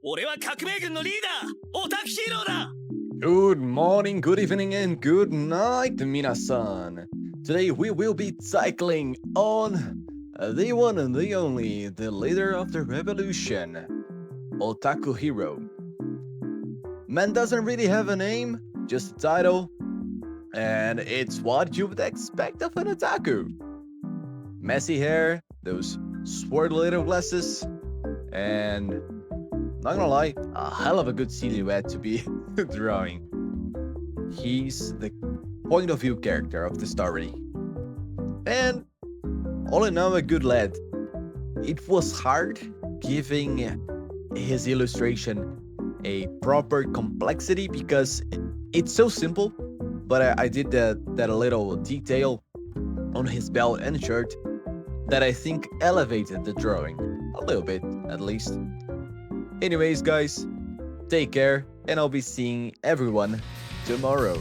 俺は革命軍のリーダーオタクヒーローだ Good morning, good evening, and good night, minasan. Today we will be cycling on the one and the only, the leader of the revolution, OtakuHero. Man doesn't really have a name, just a title, and it's what you would expect of an otaku. Messy hair, those swirly little glasses, and not gonna lie, a hell of a good silhouette to be drawing. He's the point of view character of the story. And all in all, a good lad. It was hard giving his illustration a proper complexity because it's so simple, but I did that little detail on his belt and shirt that I think elevated the drawing a little bit, at least. Anyways, guys, take care, and I'll be seeing everyone tomorrow.